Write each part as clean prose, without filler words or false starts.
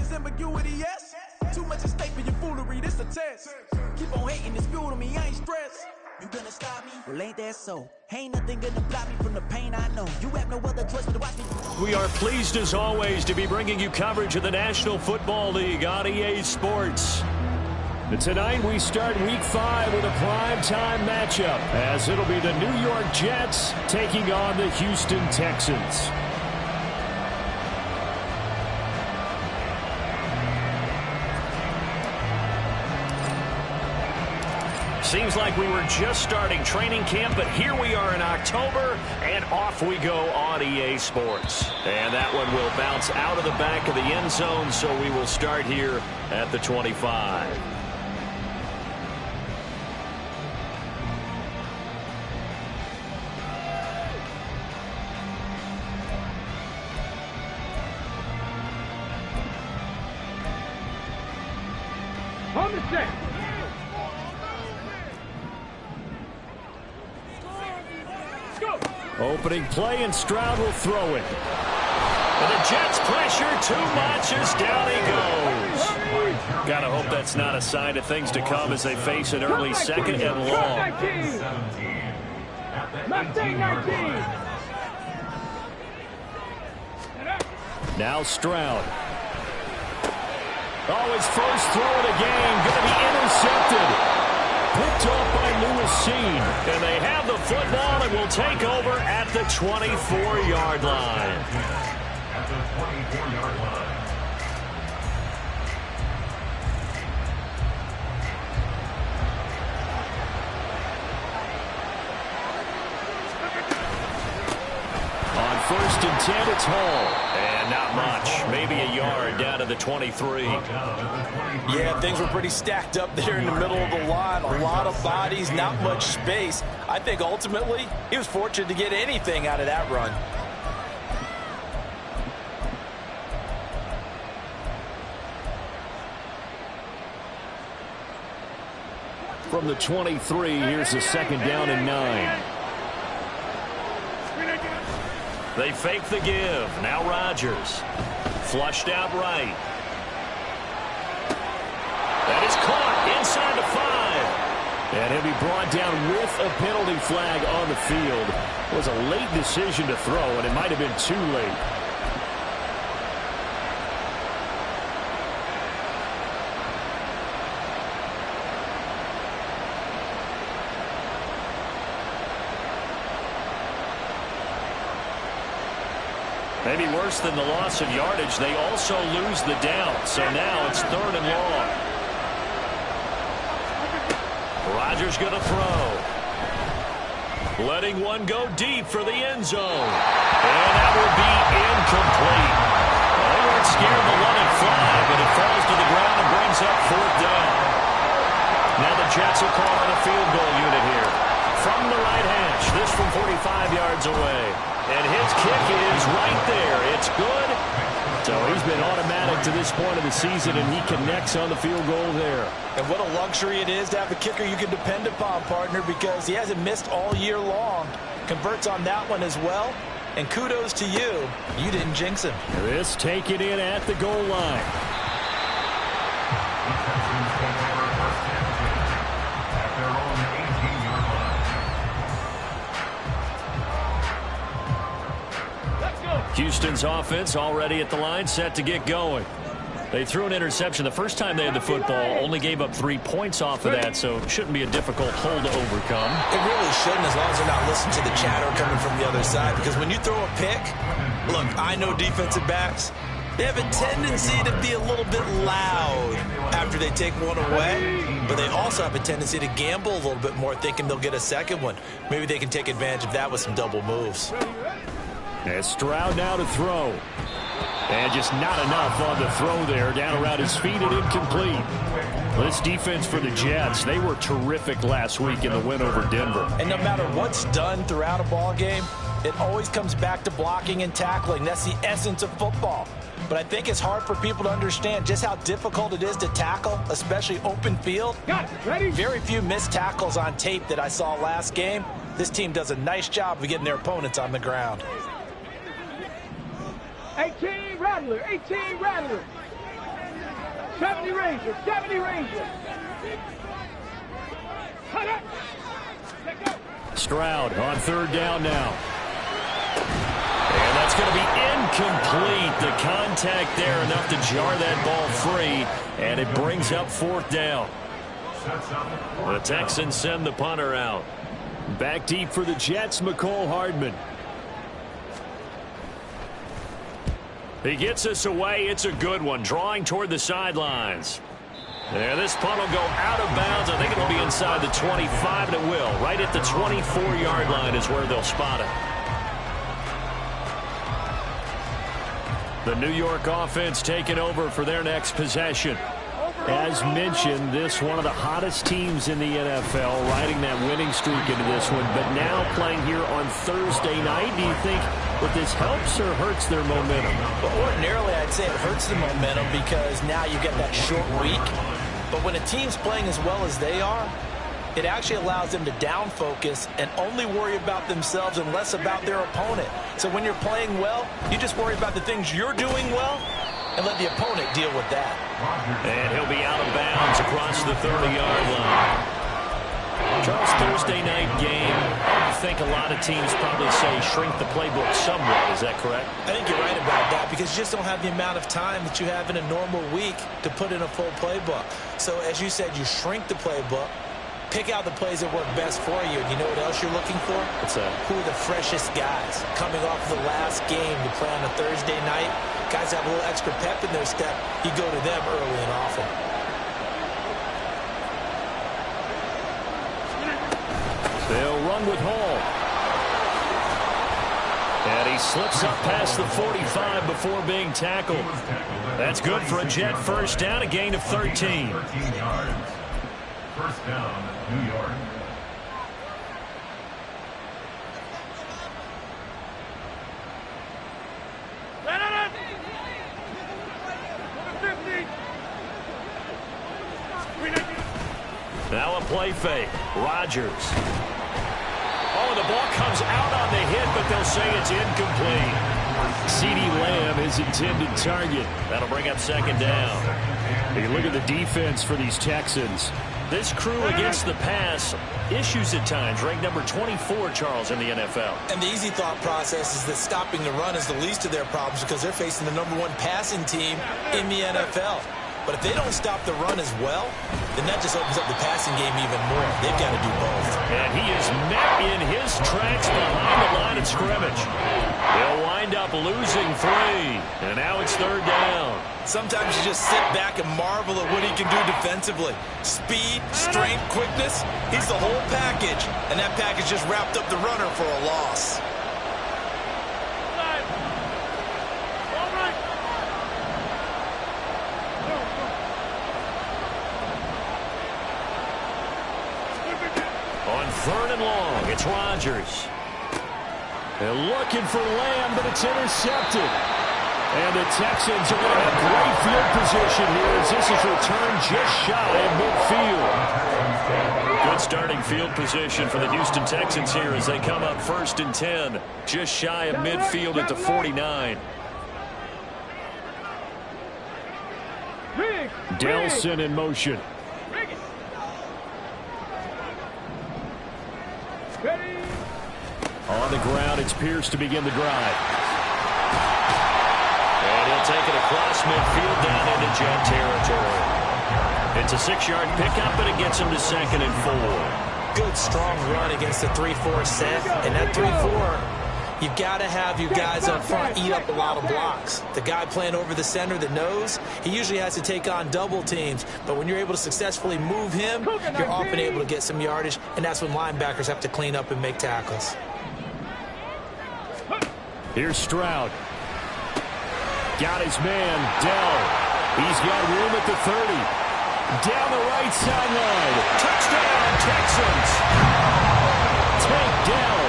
is ambiguity, yes. Too much at stake for your foolery, this a test. Keep on hating, it's fuel to me, I ain't stressed. You gonna stop me? Well, ain't that so? Ain't nothing gonna block me from the pain I know. You have no other choice but to watch me. We are pleased as always to be bringing you coverage of the National Football League on EA Sports. And tonight we start Week 5 with a primetime matchup, as it'll be the New York Jets taking on the Houston Texans. Seems like we were just starting training camp, but here we are in October, and off we go on EA Sports. And that one will bounce out of the back of the end zone, so we will start here at the 25. On the set. Opening play, and Stroud will throw it. And the Jets pressure too much as down he goes. Gotta hope that's not a sign of things to come as they face an early second and long. Now Stroud. Oh, his first throw of the game, going to be intercepted. Picked off by Lewis Cine. And they have the football and will take over at the 24-yard line. At the 24-yard line. On 1st and 10, it's Hall. And not much. Maybe a yard down to the 23. Yeah, things were pretty stacked up there in the middle of the line. A lot of bodies, not much space. I think ultimately he was fortunate to get anything out of that run. From the 23, here's the 2nd down and 9. They fake the give. Now Rodgers. Flushed out right. That is caught inside the 5. And he'll be brought down with a penalty flag on the field. It was a late decision to throw, and it might have been too late. Maybe worse than the loss of yardage, they also lose the down. So now it's 3rd and long. Rodgers going to throw. Letting one go deep for the end zone. And that will be incomplete. They weren't scared to let it fly, but it falls to the ground and brings up 4th down. Now the Jets will call on a field goal unit here. From the right hash, this from 45 yards away. And his kick is right there. It's good. So he's been automatic to this point of the season, and he connects on the field goal there. And what a luxury it is to have a kicker you can depend upon, partner, because he hasn't missed all year long. Converts on that one as well. And kudos to you. You didn't jinx him. This taken in at the goal line. Houston's offense already at the line, set to get going. They threw an interception the first time they had the football, only gave up 3 points off of that, so it shouldn't be a difficult hole to overcome. It really shouldn't, as long as they're not listening to the chatter coming from the other side, because when you throw a pick, look, I know defensive backs, they have a tendency to be a little bit loud after they take one away, but they also have a tendency to gamble a little bit more, thinking they'll get a second one. Maybe they can take advantage of that with some double moves. And Stroud now to throw. And just not enough on the throw there. Down around his feet and incomplete. This defense for the Jets, they were terrific last week in the win over Denver. And no matter what's done throughout a ball game, it always comes back to blocking and tackling. That's the essence of football. But I think it's hard for people to understand just how difficult it is to tackle, especially open field. Very few missed tackles on tape that I saw last game. This team does a nice job of getting their opponents on the ground. 18 Rattler, 18 Rattler. 70 Rangers, 70 Rangers. Stroud on third down now. And that's going to be incomplete. The contact there enough to jar that ball free, and it brings up fourth down. The Texans send the punter out. Back deep for the Jets, McCole Hardman. He gets us away. It's a good one, drawing toward the sidelines. There, this punt will go out of bounds. I think it'll be inside the 25, and it will. Right at the 24-yard line is where they'll spot it. The New York offense taking over for their next possession. As mentioned, this one of the hottest teams in the NFL, riding that winning streak into this one, but now playing here on Thursday night. Do you think that this helps or hurts their momentum? Well, ordinarily, I'd say it hurts the momentum because now you get that short week. But when a team's playing as well as they are, it actually allows them to down focus and only worry about themselves and less about their opponent. So when you're playing well, you just worry about the things you're doing well and let the opponent deal with that. And he'll be out of bounds across the 30-yard line. Charles, Thursday night game, I think a lot of teams probably say shrink the playbook somewhat. Is that correct? I think you're right about that because you just don't have the amount of time that you have in a normal week to put in a full playbook. So as you said, you shrink the playbook, pick out the plays that work best for you. And you know what else you're looking for? What's that? Who are the freshest guys coming off the last game to play on a Thursday night? Guys have a little extra pep in their step. You go to them early and often. They'll run with Hall. And he slips up past the 45 before being tackled. That's good for a Jet first down, a gain of 13. 13 yards. First down, New York. Now a play fake. Rodgers. Oh, the ball comes out on the hit, but they'll say it's incomplete. CeeDee Lamb, his intended target. That'll bring up second down. You look at the defense for these Texans. This crew against the pass, issues at times, ranked number 24, Charles, in the NFL. And the easy thought process is that stopping the run is the least of their problems because they're facing the number one passing team in the NFL. But if they don't stop the run as well, then that just opens up the passing game even more. They've got to do both. And he is met in his tracks behind the line of scrimmage. They'll wind up losing 3. And now it's third down. Sometimes you just sit back and marvel at what he can do defensively. Speed, strength, quickness, he's the whole package. And that package just wrapped up the runner for a loss. Third and long, it's Rodgers. They're looking for Lamb, but it's intercepted. And the Texans are going to have great field position here as this is returned just shy of midfield. Good starting field position for the Houston Texans here as they come up 1st and 10, just shy of midfield at the 49. Delson in motion. On the ground, it's Pierce to begin the drive. And he'll take it across midfield down into Jet territory. It's a 6-yard pickup, but it gets him to 2nd and 4. Good, strong run against the 3-4 set. And that 3-4, you've got to have your guys up front eat up a lot of blocks. The guy playing over the center, the nose, he usually has to take on double teams. But when you're able to successfully move him, you're often able to get some yardage. And that's when linebackers have to clean up and make tackles. Here's Stroud. Got his man, Dell. He's got room at the 30. Down the right sideline. Touchdown, Texans. Tank Dell.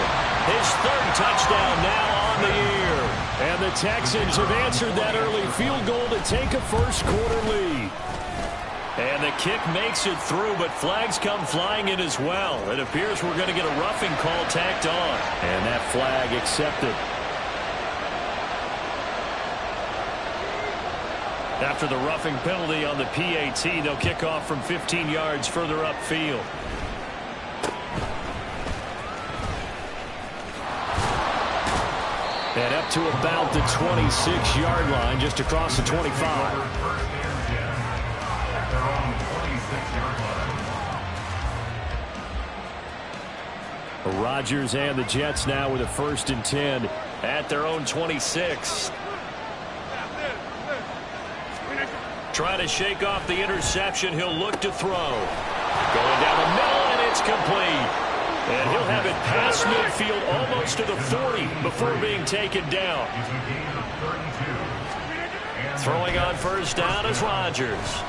His 3rd touchdown now on the year. And the Texans have answered that early field goal to take a first-quarter lead. And the kick makes it through, but flags come flying in as well. It appears we're going to get a roughing call tacked on. And that flag accepted. After the roughing penalty on the PAT, they'll kick off from 15 yards further upfield. And up to about the 26-yard line, just across the 25. Rodgers and the Jets now with a 1st and 10 at their own 26. Trying to shake off the interception. He'll look to throw. Going down the middle, and it's complete. And he'll have it past midfield almost to the 40 before being taken down. Throwing on 1st down is Rodgers.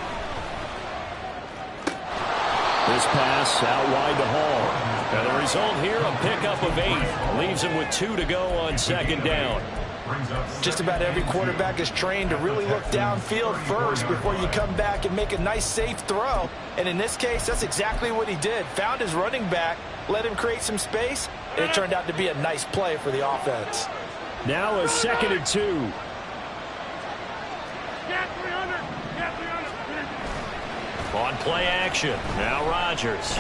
This pass out wide to Hall. And the result here, a pickup of 8. Leaves him with 2 to go on 2nd down. Just about every quarterback is trained to really look downfield first before you come back and make a nice, safe throw. And in this case, that's exactly what he did. Found his running back, let him create some space, and it turned out to be a nice play for the offense. Now a 2nd and 2. On play action. Now Rodgers.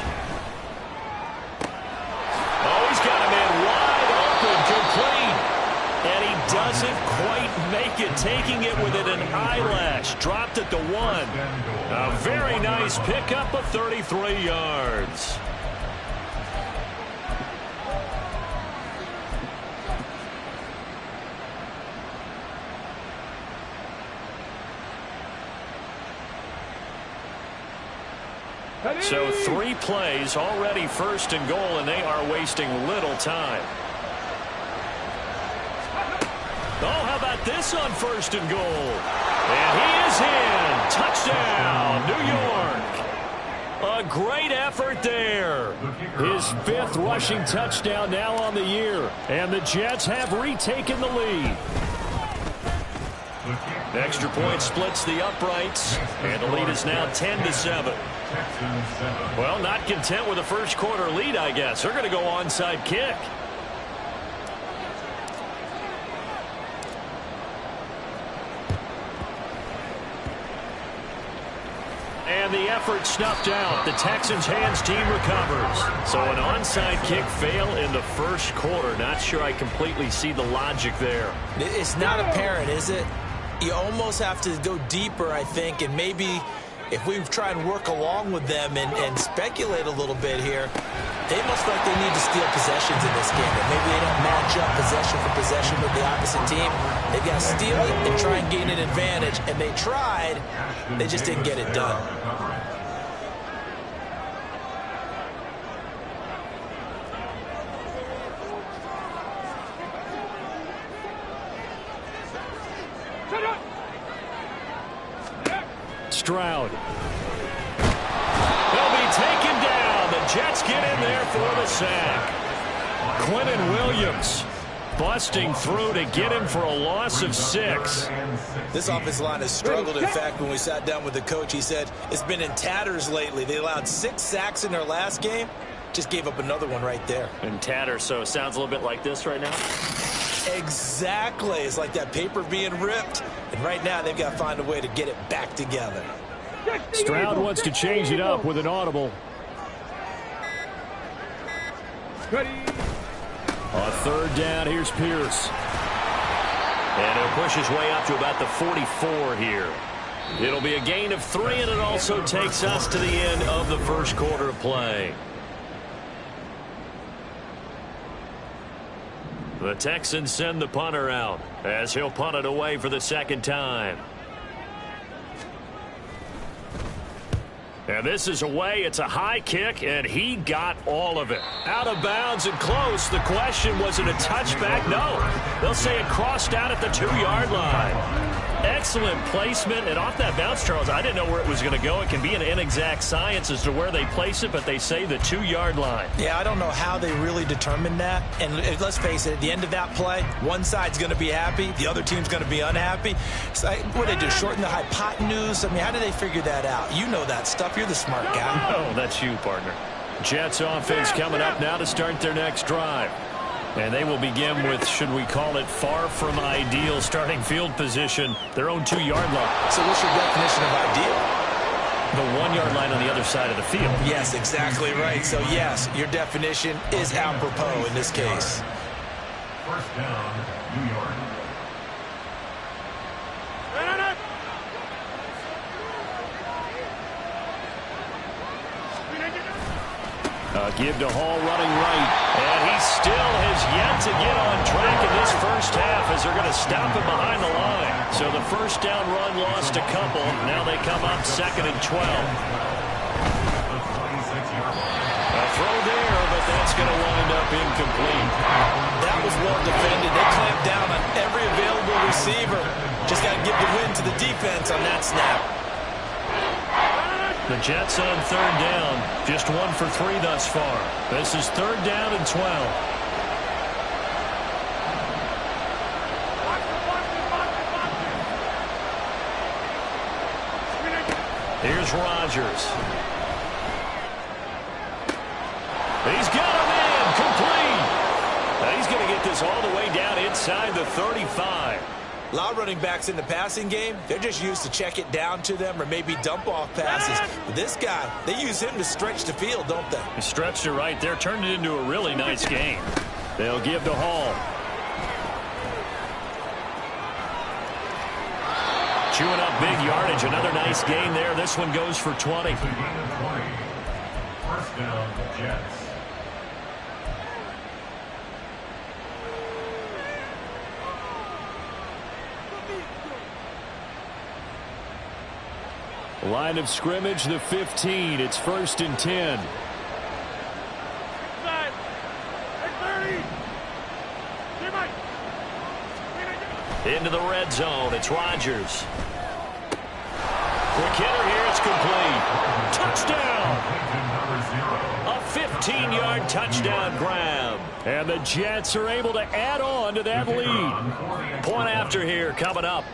Oh, he's got a man wide open, complete. And he doesn't quite make it, taking it with an eyelash. Dropped at the 1. A very nice pickup of 33 yards. So 3 plays, already 1st and goal, and they are wasting little time. Oh, how about this on 1st and goal? And he is in. Touchdown, New York. A great effort there. His 5th rushing touchdown now on the year. And the Jets have retaken the lead. Extra point splits the uprights. And the lead is now 10-7. Well, not content with a 1st quarter lead, I guess. They're going to go onside kick. And the effort snuffed out. The Texans' hands team recovers. So an onside kick fail in the 1st quarter. Not sure I completely see the logic there. It's not apparent, is it? You almost have to go deeper, I think, and maybe if we try and work along with them and speculate a little bit here, they must feel like they need to steal possessions in this game. And maybe they don't match up possession for possession with the opposite team. They've got to steal it and try and gain an advantage. And they tried. They just didn't get it done. Stroud. They'll be taken down. The Jets get in there for the sack. Quentin Williams busting through to get him for a loss of 6. This offensive line has struggled. In fact, when we sat down with the coach, he said it's been in tatters lately. They allowed 6 sacks in their last game. Just gave up another one right there. In tatters, so it sounds a little bit like this right now? Exactly. It's like that paper being ripped. And right now, they've got to find a way to get it back together. Stroud wants to change it up with an audible. On 3rd down, here's Pierce. And he'll push his way up to about the 44 here. It'll be a gain of 3, and it also takes us to the end of the 1st quarter of play. The Texans send the punter out as he'll punt it away for the 2nd time. And this is away. It's a high kick, and he got all of it. Out of bounds and close. The question, was it a touchback? No. They'll say it crossed out at the 2-yard line. Excellent placement. And off that bounce, Charles, I didn't know where it was going to go. It can be an inexact science as to where they place it, but they say the 2-yard line. Yeah, I don't know how they really determined that. And let's face it, at the end of that play, one side's going to be happy, the other team's going to be unhappy. So what did they do, shorten the hypotenuse? I mean, how did they figure that out? You know that stuff. You're the smart guy. Oh, that's you, partner. Jets offense coming up now to start their next drive. And they will begin with, should we call it, far from ideal starting field position, their own 2-yard line. So what's your definition of ideal? The 1-yard line on the other side of the field. Yes, exactly right. So, yes, your definition is apropos in this case. First down, New York. Give to Hall running right. And he still has yet to get on track in this first half as they're going to stop him behind the line. So the first down run lost a couple. Now they come up 2nd and 12. A throw there, but that's going to wind up incomplete. That was well defended. They clamped down on every available receiver. Just got to give the win to the defense on that snap. The Jets on 3rd down. Just 1 for 3 thus far. This is 3rd down and 12. Here's Rodgers. He's got him in. Complete. Now he's going to get this all the way down inside the 35. A lot of running backs in the passing game, they're just used to check it down to them or maybe dump off passes. But this guy, they use him to stretch the field, don't they? He stretched it right there, turned it into a really nice game. They'll give to Hall. Chewing up big yardage, another nice gain there. This one goes for 20. First down, Jets. Line of scrimmage, the 15. It's 1st and 10. Into the red zone. It's Rodgers. Quick hitter here. It's complete. Touchdown. A 15-yard touchdown grab. And the Jets are able to add on to that lead. Point after here coming up.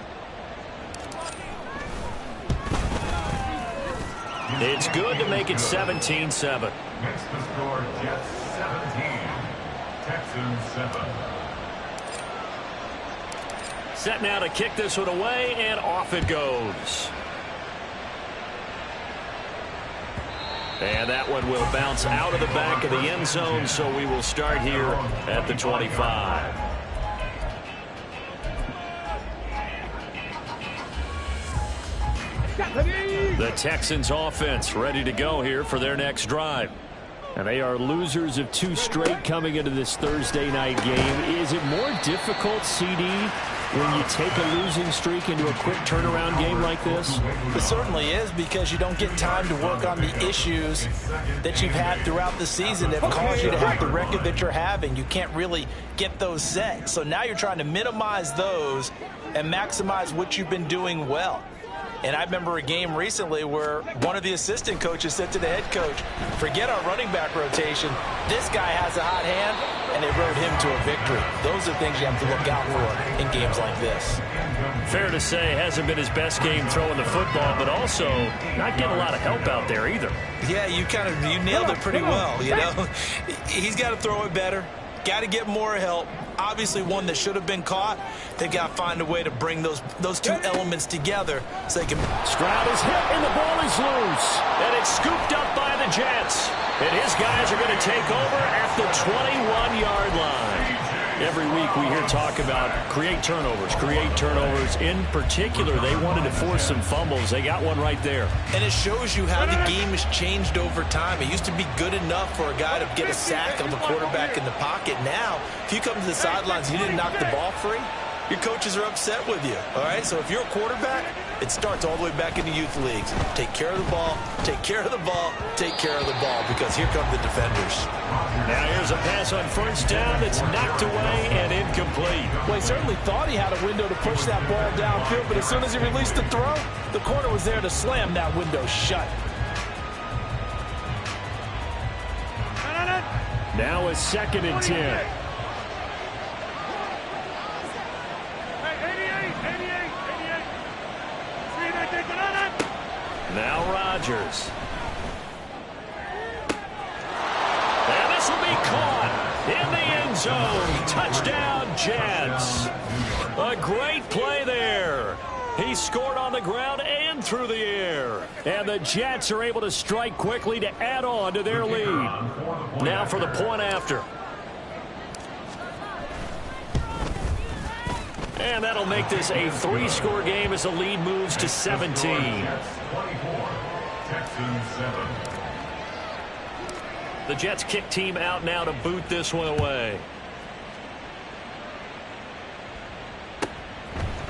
It's good to make it 17-7. Next to score, Jets 17, Texans 7. Set now to kick this one away, and off it goes. And that one will bounce out of the back of the end zone, so we will start here at the 25. The Texans offense ready to go here for their next drive. And they are losers of 2 straight coming into this Thursday night game. Is it more difficult, CD, when you take a losing streak into a quick turnaround game like this? It certainly is, because you don't get time to work on the issues that you've had throughout the season that caused you to have the record that you're having. You can't really get those set. So now you're trying to minimize those and maximize what you've been doing well. And I remember a game recently where one of the assistant coaches said to the head coach, forget our running back rotation. This guy has a hot hand, and they rode him to a victory. Those are things you have to look out for in games like this. Fair to say, hasn't been his best game throwing the football, but also not getting a lot of help out there either. Yeah, you nailed it pretty well, you know. He's got to throw it better. Got to get more help. Obviously one that should have been caught. They've got to find a way to bring those 2 elements together so they can... Stroud is hit and the ball is loose. And it's scooped up by the Jets. And his guys are going to take over at the 21-yard line. Every week we hear talk about create turnovers. In particular, they wanted to force some fumbles. They got one right there. And it shows you how the game has changed over time. It used to be good enough for a guy to get a sack of a quarterback in the pocket. Now, if you come to the sidelines and you didn't knock the ball free, your coaches are upset with you. All right, so if you're a quarterback, it starts all the way back in the youth leagues. Take care of the ball, take care of the ball, take care of the ball, because here come the defenders. Now here's a pass on first down. It's knocked away and incomplete. Well, he certainly thought he had a window to push that ball downfield, but as soon as he released the throw, the corner was there to slam that window shut. Now a 2nd and 10. Now Rodgers. And this will be caught in the end end zone. Touchdown, Jets. A great play there. He scored on the ground and through the air. And the Jets are able to strike quickly to add on to their lead. Now for the point after. And that'll make this a 3-score game as the lead moves to 17. 24, Texans 7. The Jets kick team out now to boot this one away.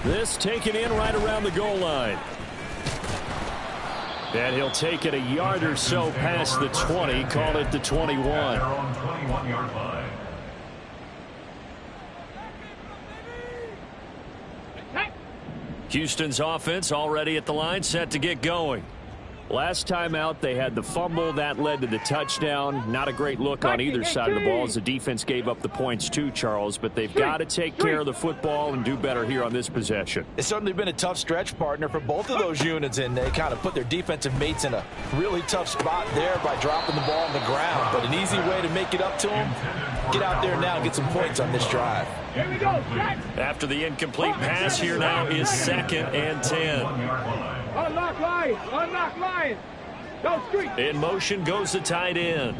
This taken in right around the goal line. And he'll take it a yard or so past the 20, call it the 21. Their own 21-yard line. Houston's offense already at the line, set to get going. Last time out, they had the fumble. That led to the touchdown. Not a great look on either side of the ball as the defense gave up the points too, Charles. But they've got to take care of the football and do better here on this possession. It's certainly been a tough stretch, partner, for both of those units, and they kind of put their defensive mates in a really tough spot there by dropping the ball on the ground. But an easy way to make it up to them, get out there now and get some points on this drive. Here we go. After the incomplete pass, here now is 2nd and 10. Unlock line. Unlock line. Go street. In motion goes the tight end.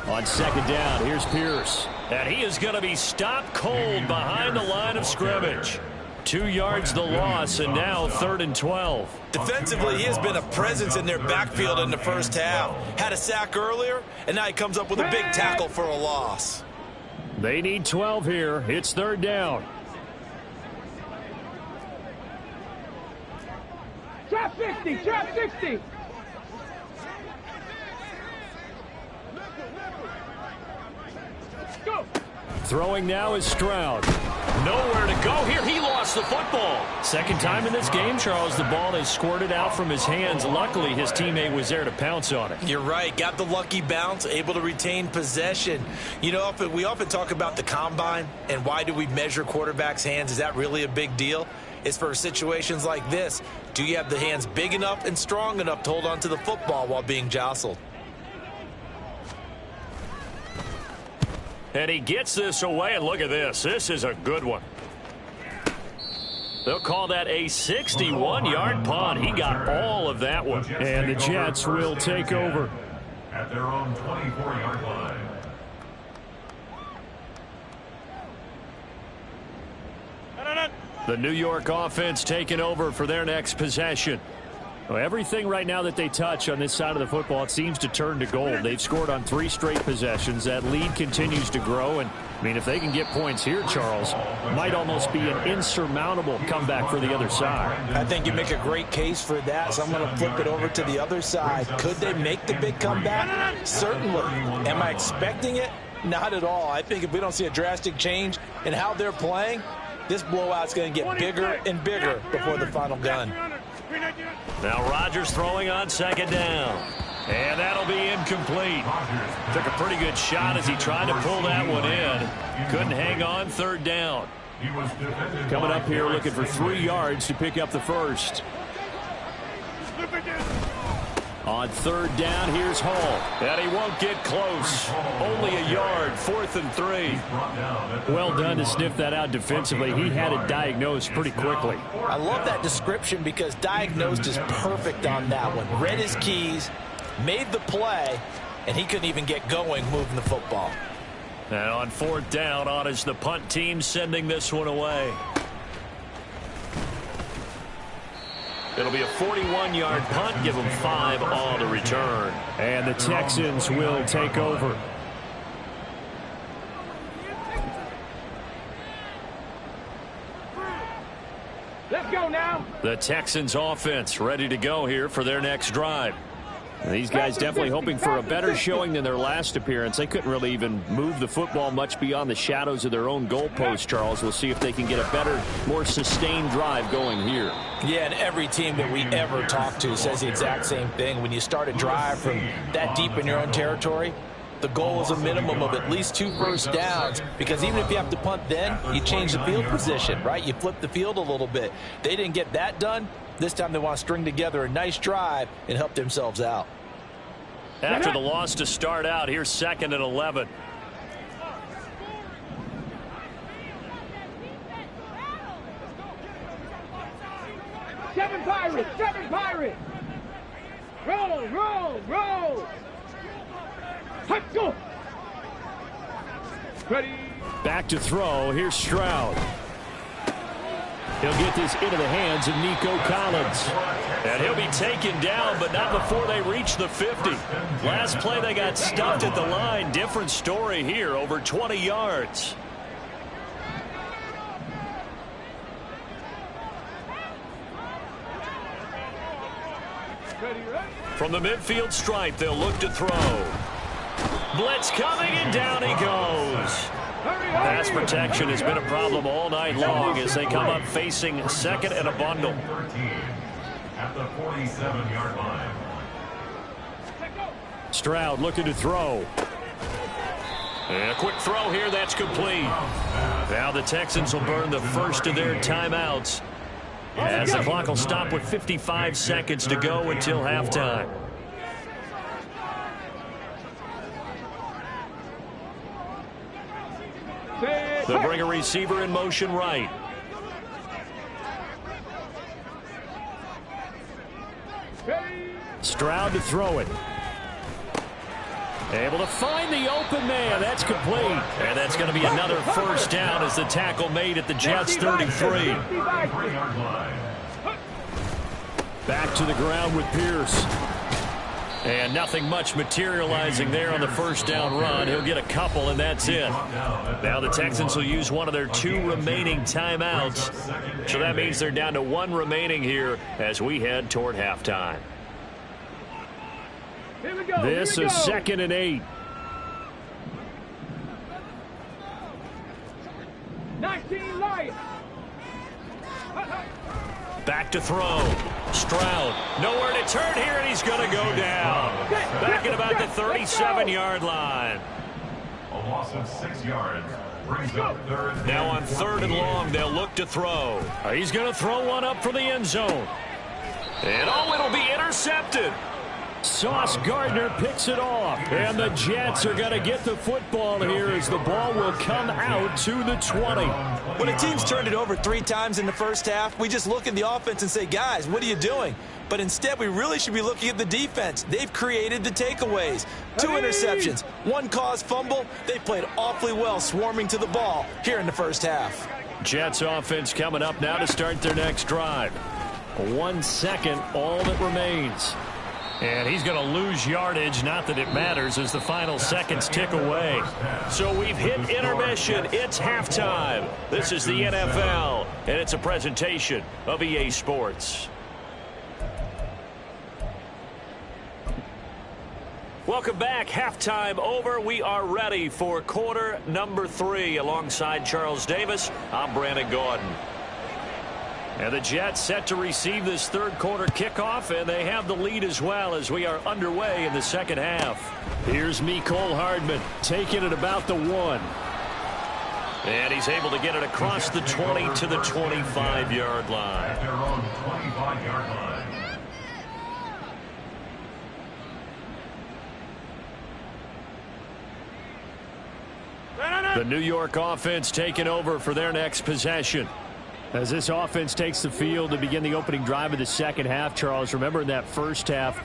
On 2nd down, here's Pierce. And he is going to be stopped cold behind the line of scrimmage. 2 yards the loss, and now 3rd and 12. Defensively, he has been a presence in their backfield in the first half. Had a sack earlier, and now he comes up with a big tackle for a loss. They need 12 here. It's 3rd down. Trap 60. Trap 60. Go. Throwing now is Stroud. Nowhere to go here. He lost the football. Second time in this game, Charles, the ball has squirted out from his hands. Luckily, his teammate was there to pounce on it. You're right. Got the lucky bounce, able to retain possession. You know, we often talk about the combine and why do we measure quarterbacks' hands. Is that really a big deal? It's for situations like this. Do you have the hands big enough and strong enough to hold on to the football while being jostled? And he gets this away, and look at this. This is a good one. They'll call that a 61-yard punt. He got all of that one. And the Jets will take over. At their own 24-yard line. The New York offense taking over for their next possession. Well, everything right now that they touch on this side of the football, it seems to turn to gold. They've scored on 3 straight possessions. That lead continues to grow. And, I mean, if they can get points here, Charles, might almost be an insurmountable comeback for the other side. I think you make a great case for that, so I'm going to flip it over to the other side. Could they make the big comeback? Certainly. Am I expecting it? Not at all. I think if we don't see a drastic change in how they're playing, this blowout's going to get bigger and bigger before the final gun. Now Rodgers throwing on 2nd down. And that'll be incomplete. Took a pretty good shot as he tried to pull that one in. Couldn't hang on. 3rd down. Coming up here looking for 3 yards to pick up the first. On 3rd down, here's Hall. And he won't get close. Only a yard. 4th and 3. Well done to sniff that out defensively. He had it diagnosed pretty quickly. I love that description because diagnosed is perfect on that one. Read his keys, made the play, and he couldn't even get going moving the football. And on 4th down, on is the punt team sending this one away. It'll be a 41-yard punt. Give them 5 on the return. And the Texans will take over. Let's go now. The Texans offense ready to go here for their next drive. And these guys definitely hoping for a better showing than their last appearance. They couldn't really even move the football much beyond the shadows of their own goalpost, Charles. We'll see if they can get a better, more sustained drive going here. Yeah, and every team that we ever talk to says the exact same thing. When you start a drive from that deep in your own territory, the goal is a minimum of at least 2 first downs, because even if you have to punt then, you change the field position, right? You flip the field a little bit. They didn't get that done. This time they want to string together a nice drive and help themselves out. After the loss to start out, here's 2nd and 11. Seven Pirates! Seven Pirates! Roll, roll, roll! Let's go! Ready? Back to throw. Here's Stroud. He'll get this into the hands of Nico Collins. And he'll be taken down, but not before they reach the 50. Last play, they got stuffed at the line. Different story here, over 20 yards. From the midfield stripe, they'll look to throw. Blitz coming, and down he goes. Pass protection has been a problem all night long as they come up facing 2nd and a bundle. At the 47-yard line. Stroud looking to throw. And a quick throw here, that's complete. Now the Texans will burn the first of their timeouts as the clock will stop with 55 seconds to go until halftime. They'll bring a receiver in motion right. Stroud to throw it. Able to find the open man. That's complete. And that's going to be another first down as the tackle made at the Jets' 33. Back to the ground with Pierce. And nothing much materializing there on the first down run. He'll get a couple, and that's it. Now the Texans will use one of their 2 remaining timeouts. So that means they're down to 1 remaining here as we head toward halftime. This is 2nd and 8. 19 Lions. Back to throw. Stroud. Nowhere to turn here, and he's going to go down. Back at about the 37-yard line. A loss of 6 yards. Brings up 3rd. Now on 3rd and long, they'll look to throw. He's going to throw one up for the end zone. And it'll be intercepted. Sauce Gardner picks it off. And the Jets are going to get the football here as the ball will come out to the 20. When a team's turned it over 3 times in the first half, we just look at the offense and say, guys, what are you doing? But instead, we really should be looking at the defense. They've created the takeaways. 2 interceptions, 1 caused fumble. They played awfully well swarming to the ball here in the first half. Jets offense coming up now to start their next drive. 1 second, all that remains. And he's going to lose yardage, not that it matters, as the final seconds tick away. So we've hit intermission. It's halftime. This is the NFL, and it's a presentation of EA Sports. Welcome back. Halftime over. We are ready for quarter number 3. Alongside Charles Davis, I'm Brandon Gordon. And the Jets set to receive this 3rd quarter kickoff, and they have the lead as well as we are underway in the second half. Here's Mecole Hardman taking it about the 1. And he's able to get it across the 20 to the 25-yard line. At their own 25-yard line. The New York offense taking over for their next possession. As this offense takes the field to begin the opening drive of the second half, Charles, remember in that first half,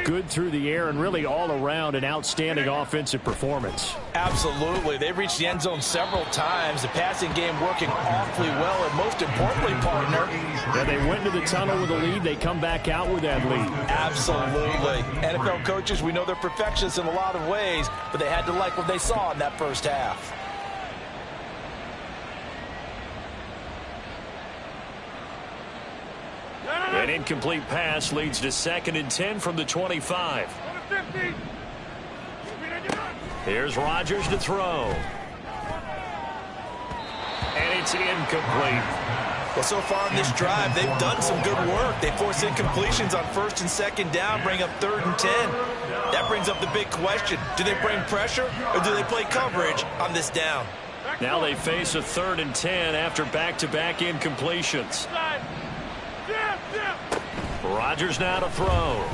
good through the air and really all around an outstanding offensive performance. Absolutely. They've reached the end zone several times. The passing game working awfully well, and most importantly, partner. Yeah, they went into the tunnel with a lead. They come back out with that lead. Absolutely. NFL coaches, we know they're perfectionists in a lot of ways, but they had to like what they saw in that first half. An incomplete pass leads to 2nd and 10 from the 25. Here's Rodgers to throw. And it's incomplete. Well, so far in this drive, they've done some good work. They force incompletions on 1st and 2nd down, bring up 3rd and 10. That brings up the big question. Do they bring pressure or do they play coverage on this down? Now they face a 3rd and 10 after back-to-back incompletions. Rodgers now to throw.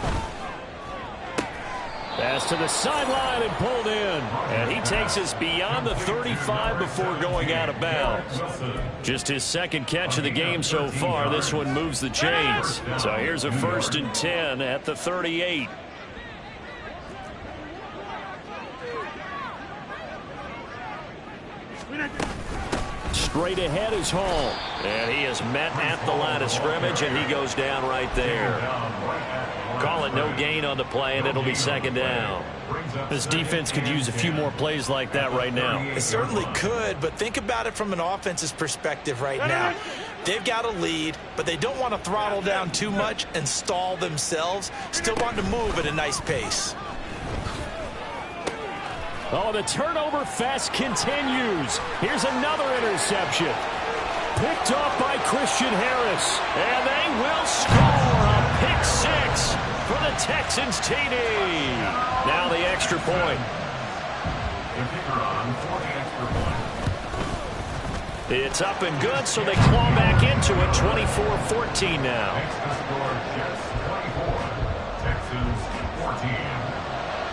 Pass to the sideline and pulled in. And he takes us beyond the 35 before going out of bounds. Just his second catch of the game so far. This one moves the chains. So here's a 1st and 10 at the 38. Straight ahead is Hall. And he is met at the line of scrimmage, and he goes down right there. Call it no gain on the play, and it'll be 2nd down. This defense could use a few more plays like that right now. It certainly could, but think about it from an offense's perspective right now. They've got a lead, but they don't want to throttle down too much and stall themselves. Still want to move at a nice pace. Oh, the turnover fest continues. Here's another interception. Picked off by Christian Harris. And they will score a pick 6 for the Texans TD. Now the extra point. The kicker on for the extra point. It's up and good, so they claw back into it. 24-14 now. Makes the score Jets 24, Texans 14.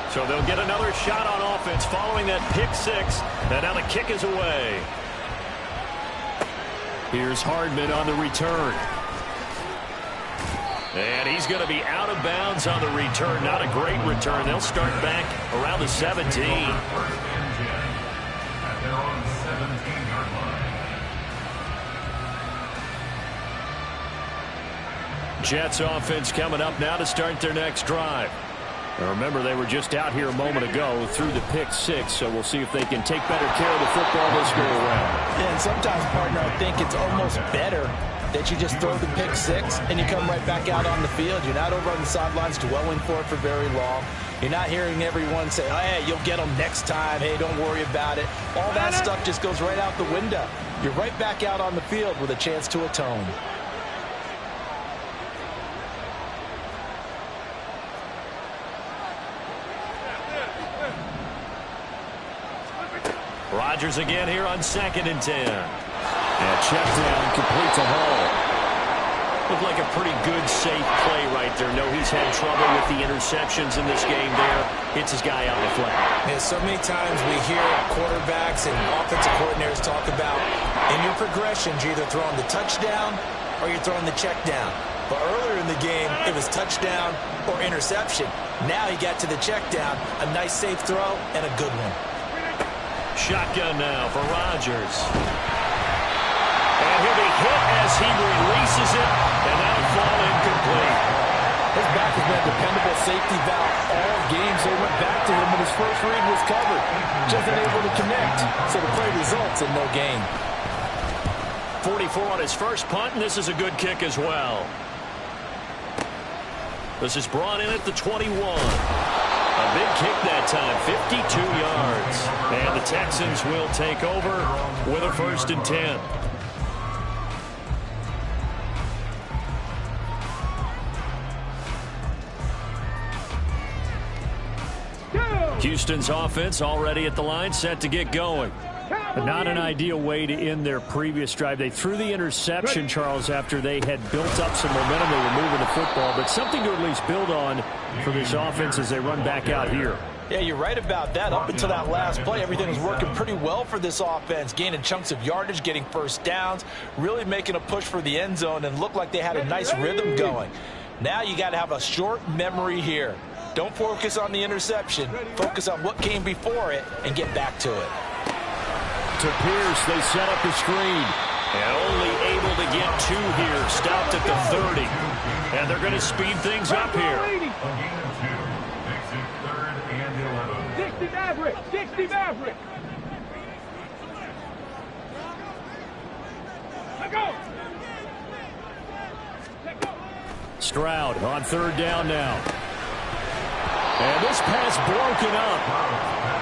So they'll get another shot on offense following that pick 6. And now the kick is away. Here's Hardman on the return. And he's going to be out of bounds on the return. Not a great return. They'll start back around the 17. First and 10 at their own 17-yard line. Jets offense coming up now to start their next drive. Now remember, they were just out here a moment ago through the pick 6, so we'll see if they can take better care of the football this go around. Yeah, and sometimes, partner, I think it's almost better that you just throw the pick 6 and you come right back out on the field. You're not over on the sidelines dwelling for it for very long. You're not hearing everyone say, oh, hey, you'll get them next time. Hey, don't worry about it. All that stuff just goes right out the window. You're right back out on the field with a chance to atone. Rodgers again here on 2nd and 10. And check down, complete to Hall. Looked like a pretty good, safe play right there. No, he's had trouble with the interceptions in this game there. Hits his guy on the flat. Yeah, so many times we hear quarterbacks and offensive coordinators talk about in your progressions, you're either throwing the touchdown or you're throwing the check down. But earlier in the game, it was touchdown or interception. Now he got to the check down, a nice safe throw, and a good one. Shotgun now for Rodgers. And he'll be hit as he releases it, and that'll fall incomplete. His back has been a dependable safety valve all game, so he went back to him when his first read was covered. Just unable to connect, so the play results in no gain. 44 on his first punt, and this is a good kick as well. This is brought in at the 21. A big kick that time, 52 yards. And the Texans will take over with a 1st and 10. Houston's offense already at the line, set to get going. Not an ideal way to end their previous drive. They threw the interception, Charles, after they had built up some momentum. They were moving the football, but something to at least build on for this offense as they run back out here. Yeah, you're right about that. Up until that last play, everything was working pretty well for this offense, gaining chunks of yardage, getting first downs, really making a push for the end zone, and looked like they had a nice rhythm going. Now you got to have a short memory here. Don't focus on the interception. Focus on what came before it and get back to it. To Pierce, they set up the screen. And only able to get 2 here. Stopped at the 30. And they're going to speed things up here. A gain of 2 makes it 3rd and 11. 60 Maverick! 60 Maverick! Let go! Let go! Stroud on 3rd down now. And this pass broken up.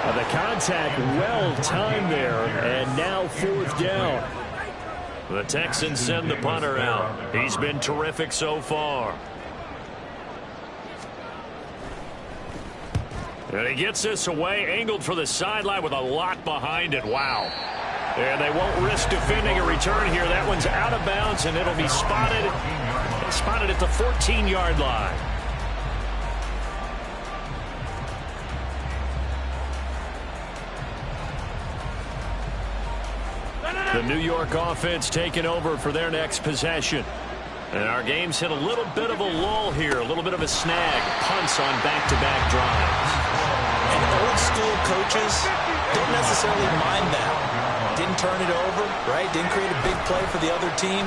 The contact well timed there, and now 4th down. The Texans send the punter out. He's been terrific so far. And he gets this away, angled for the sideline with a lot behind it. Wow. And they won't risk defending a return here. That one's out of bounds, and it'll be spotted at the 14-yard line. The New York offense taking over for their next possession. And our game's hit a little bit of a lull here, a little bit of a snag. Punts on back-to-back drives. And old-school coaches don't necessarily mind that. Didn't turn it over, right? Didn't create a big play for the other team.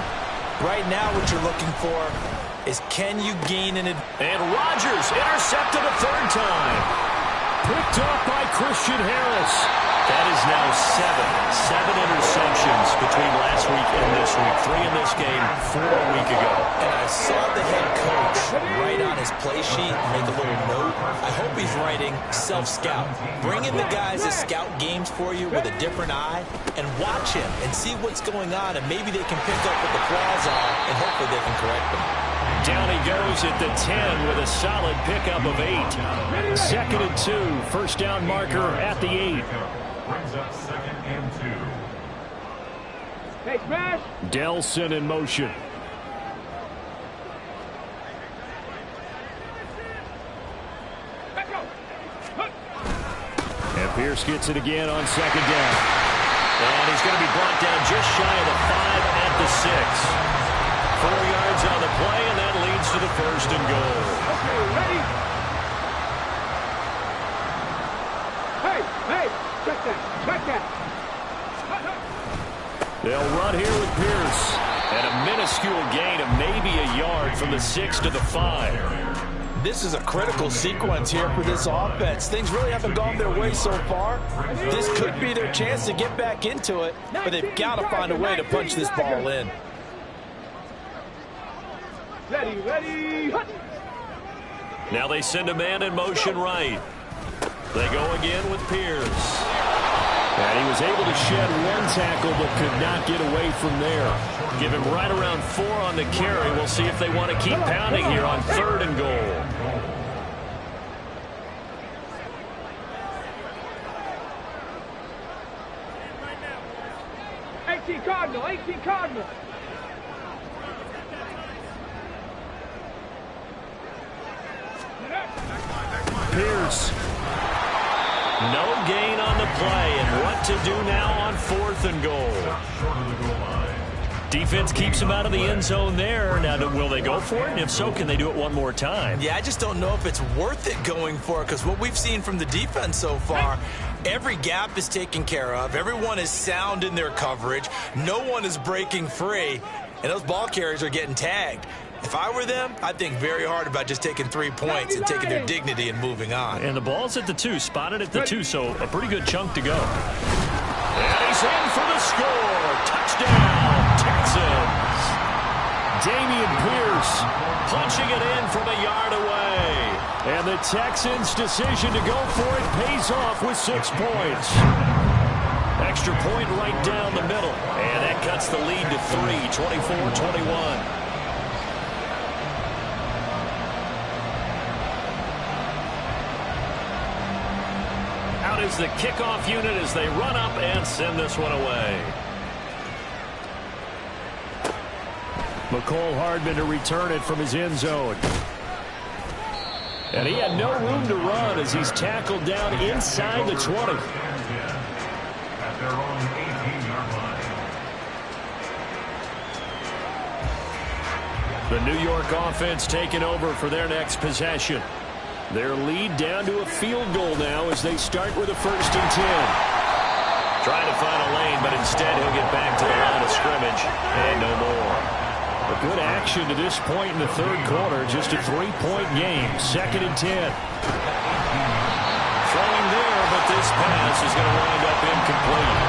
Right now what you're looking for is can you gain an advantage? And Rodgers intercepted a third time. Picked off by Christian Harris. That is now seven interceptions between last week and this week. 3 in this game, 4 a week ago. And I saw the head coach write on his play sheet, make a little note. I hope he's writing self-scout. Bring in the guys that scout games for you with a different eye and watch him and see what's going on, and maybe they can pick up what the flaws are, and hopefully they can correct them. Down he goes at the 10 with a solid pickup of 8. 2nd and 2, first down marker at the 8. Brings up 2nd and 2. Hey, smash! Delson in motion. Let's go! And Pierce gets it again on 2nd down. And he's going to be brought down just shy of the 5 at the 6. 4 yards on the play, and that leads to the 1st and goal. Okay, ready? Hey, check that. They'll run here with Pierce. And a minuscule gain of maybe a yard from the 6 to the 5. This is a critical sequence here for this offense. Things really haven't gone their way so far. This could be their chance to get back into it, but they've got to find a way to punch this ball in. Ready. Now they send a man in motion right. They go again with Pierce. And he was able to shed 1 tackle but could not get away from there. Give him right around 4 on the carry. We'll see if they want to keep pounding here on 3rd and goal. Cardinal. Pierce. No gain on the play, and what to do now on 4th and goal. Defense keeps him out of the end zone there. Now, will they go for it? And if so, can they do it one more time? Yeah, I just don't know if it's worth it going for it, because what we've seen from the defense so far, every gap is taken care of. Everyone is sound in their coverage. No one is breaking free, and those ball carriers are getting tagged. If I were them, I'd think very hard about just taking 3 points and taking their dignity and moving on. And the ball's at the 2, spotted at the 2, so a pretty good chunk to go. And he's in for the score. Touchdown, Texans. Dameon Pierce punching it in from a yard away. And the Texans' decision to go for it pays off with 6 points. Extra point right down the middle. And that cuts the lead to 3, 24-21. Is the kickoff unit as they run up and send this one away. McCole Hardman to return it from his end zone. And he had no room to run as he's tackled down inside the 20. At their own 18-yard line. The New York offense taking over for their next possession. Their lead down to a field goal now as they start with a 1st and 10. Trying to find a lane, but instead he'll get back to the line of scrimmage and no more. A good action to this point in the 3rd quarter. Just a 3-point game. 2nd and 10. Throwing there, but this pass is going to wind up incomplete.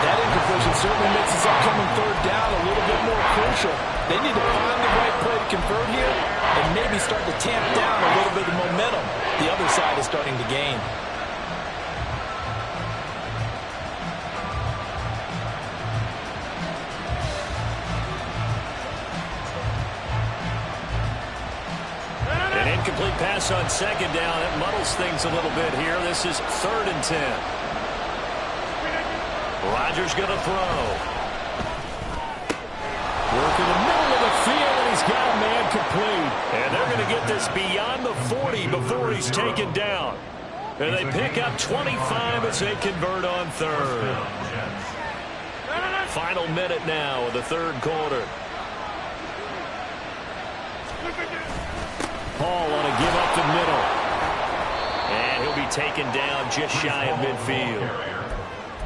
That incompletion certainly makes this upcoming 3rd down a little bit more crucial. They need to find the right play to convert here and maybe start to tamp down a little bit of momentum. The other side is starting to gain. An incomplete pass on 2nd down. It muddles things a little bit here. This is 3rd and 10. Rodgers going to throw. Work in the middle of the field, and he's got a man complete. And they're going to get this beyond the 40 before he's taken down. And they pick up 25 as they convert on 3rd. Final minute now of the third quarter. Hall on a give up the middle. And he'll be taken down just shy of midfield.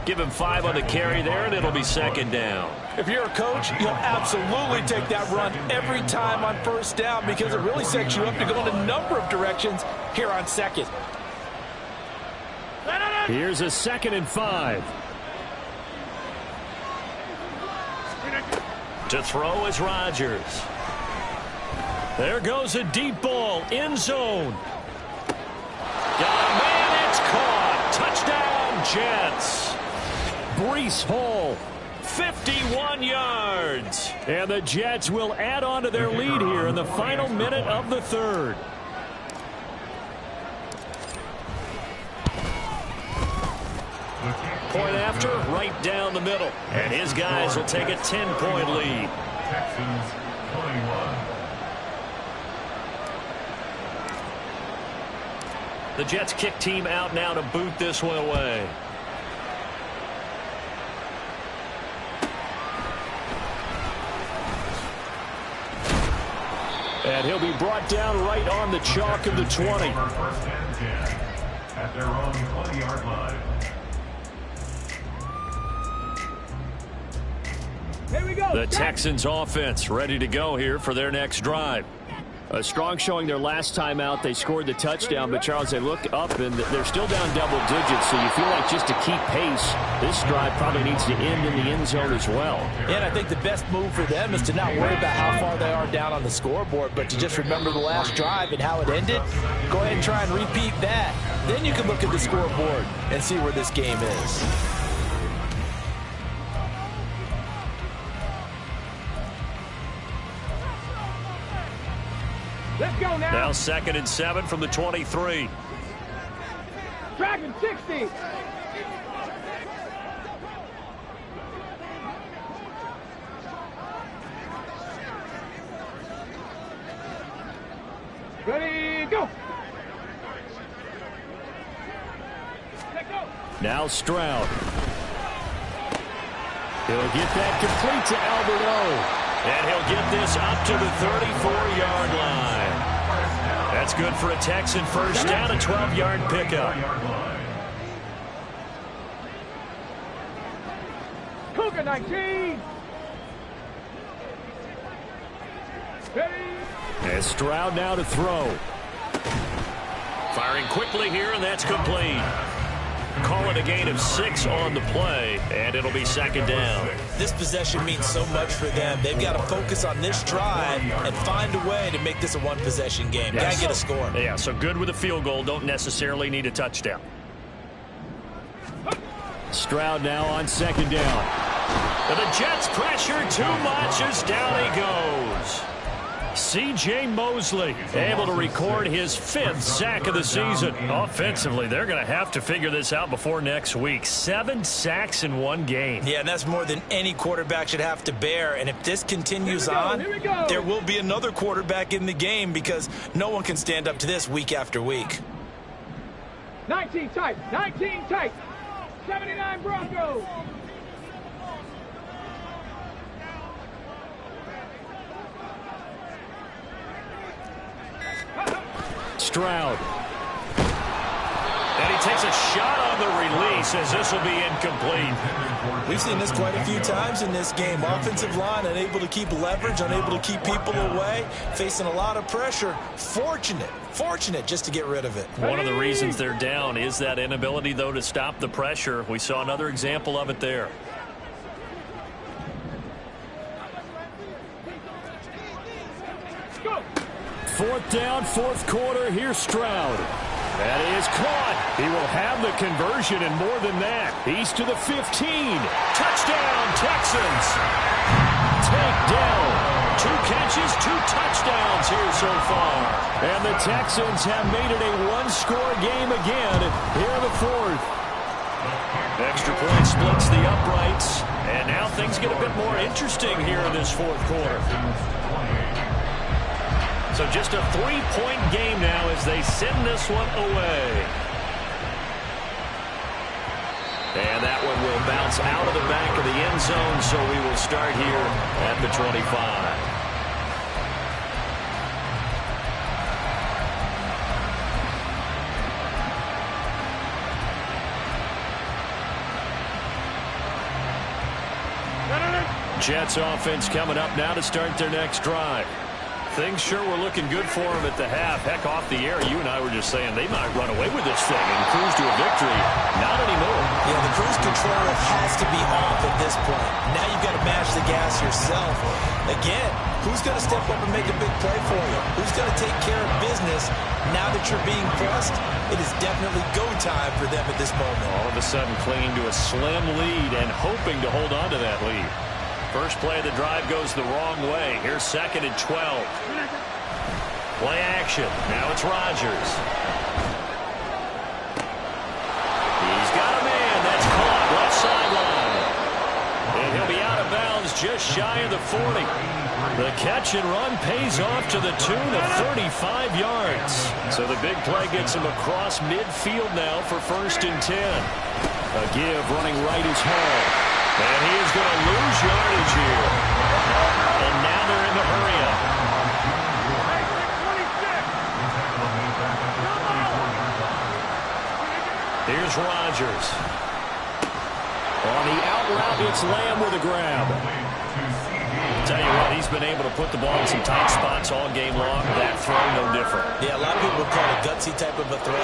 Give him 5 on the carry there, and it'll be second down. If you're a coach, you'll absolutely take that run every time on first down because it really sets you up to go in a number of directions here on second. Here's a 2nd and 5. To throw is Rodgers. There goes a deep ball, end zone. Got a man, it's caught. Touchdown, Jets. Breece Hall, 51 yards. And the Jets will add on to their lead here in the final minute of the third. Point after, right down the middle. And his guys will take a 10-point lead. Texans 21. The Jets kick team out now to boot this one away. And he'll be brought down right on the chalk of the 20. First and 10 at their own 20-yard line. Here we go. The Texans offense ready to go here for their next drive. A strong showing their last time out. They scored the touchdown, but Charles, they look up and they're still down double digits, so you feel like just to keep pace, this drive probably needs to end in the end zone as well. And I think the best move for them is to not worry about how far they are down on the scoreboard, but to just remember the last drive and how it ended. Go ahead and try and repeat that. Then you can look at the scoreboard and see where this game is. Let's go now. Now 2nd and 7 from the 23. Dragon 60. Ready, go. Let go. Now Stroud. He'll get that complete to Albert O. And he'll get this up to the 34-yard line. That's good for a Texan first down, a 12-yard pickup. Cougar 19. Ready. And Stroud now to throw. Firing quickly here, and that's complete. Call it a gain of 6 on the play, and it'll be second down. This possession means so much for them. They've got to focus on this drive and find a way to make this a one-possession game. Got to get a score. Yeah, so good with a field goal. Don't necessarily need a touchdown. Stroud now on second down. And the Jets pressure too much as down he goes. C.J. Mosley able to record his 5th sack of the season. Offensively, they're going to have to figure this out before next week. 7 sacks in one game. Yeah, and that's more than any quarterback should have to bear. And if this continues on, there will be another quarterback in the game because no one can stand up to this week after week. 19 tight. 19 tight. 79 Broncos. Stroud. And he takes a shot on the release as this will be incomplete. We've seen this quite a few times in this game. Offensive line unable to keep leverage, unable to keep people away, facing a lot of pressure. Fortunate just to get rid of it. One of the reasons they're down is that inability, though, to stop the pressure. We saw another example of it there. Fourth down, fourth quarter. Here's Stroud. That is caught. He will have the conversion and more than that. He's to the 15. Touchdown, Texans. Takedown. 2 catches, 2 touchdowns here so far. And the Texans have made it a one-score game again here in the fourth. Extra point splits the uprights. And now things get a bit more interesting here in this fourth quarter. So just a 3-point game now as they send this one away. And that one will bounce pass out of the back of the end zone, so we will start here at the 25. Jets offense coming up now to start their next drive. Things sure were looking good for them at the half. Heck, off the air, you and I were just saying they might run away with this thing and cruise to a victory. Not anymore. Yeah, the cruise control has to be off at this point. Now you've got to mash the gas yourself. Again, who's going to step up and make a big play for you? Who's going to take care of business now that you're being pressed? It is definitely go time for them at this moment. All of a sudden clinging to a slim lead and hoping to hold on to that lead. First play of the drive goes the wrong way. Here's 2nd and 12. Play action. Now it's Rodgers. He's got a man. That's caught. Left sideline. And he'll be out of bounds just shy of the 40. The catch and run pays off to the tune of 35 yards. So the big play gets him across midfield now for 1st and 10. A give running right is Hall. And he is going to lose yardage here. And now they're in the hurry-up. Here's Rodgers. On the out route, it's Lamb with a grab. Tell you what, he's been able to put the ball in some tight spots all game long. That throw, no different. Yeah, a lot of people would call it a gutsy type of a throw.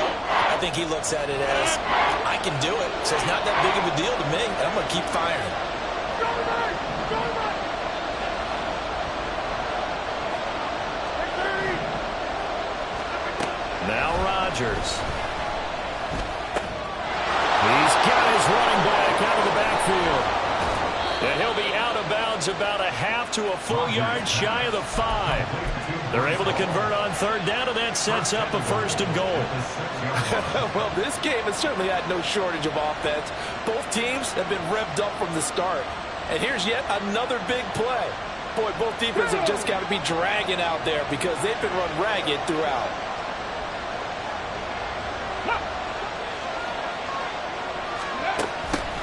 I think he looks at it as, I can do it, so it's not that big of a deal to me, and I'm going to keep firing. Now Rodgers. He's got his running back out of the backfield. And he'll be out of bounds about a half to a full yard shy of the 5. They're able to convert on 3rd down, and that sets up a 1st and goal. Well, this game has certainly had no shortage of offense. Both teams have been revved up from the start. And here's yet another big play. Boy, both defenses have just got to be dragging out there because they've been run ragged throughout.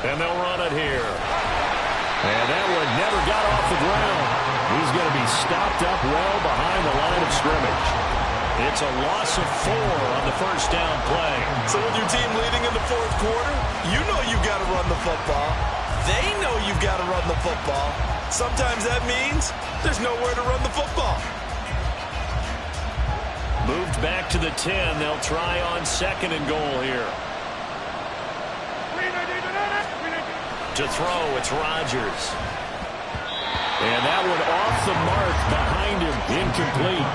And they'll run it here. And that one never got off the ground. He's going to be stopped up well behind the line of scrimmage. It's a loss of 4 on the 1st down play. So with your team leading in the 4th quarter, you know you've got to run the football. They know you've got to run the football. Sometimes that means there's nowhere to run the football. Moved back to the 10. They'll try on 2nd and goal here. To throw, it's Rodgers. And that one off the mark behind him, incomplete.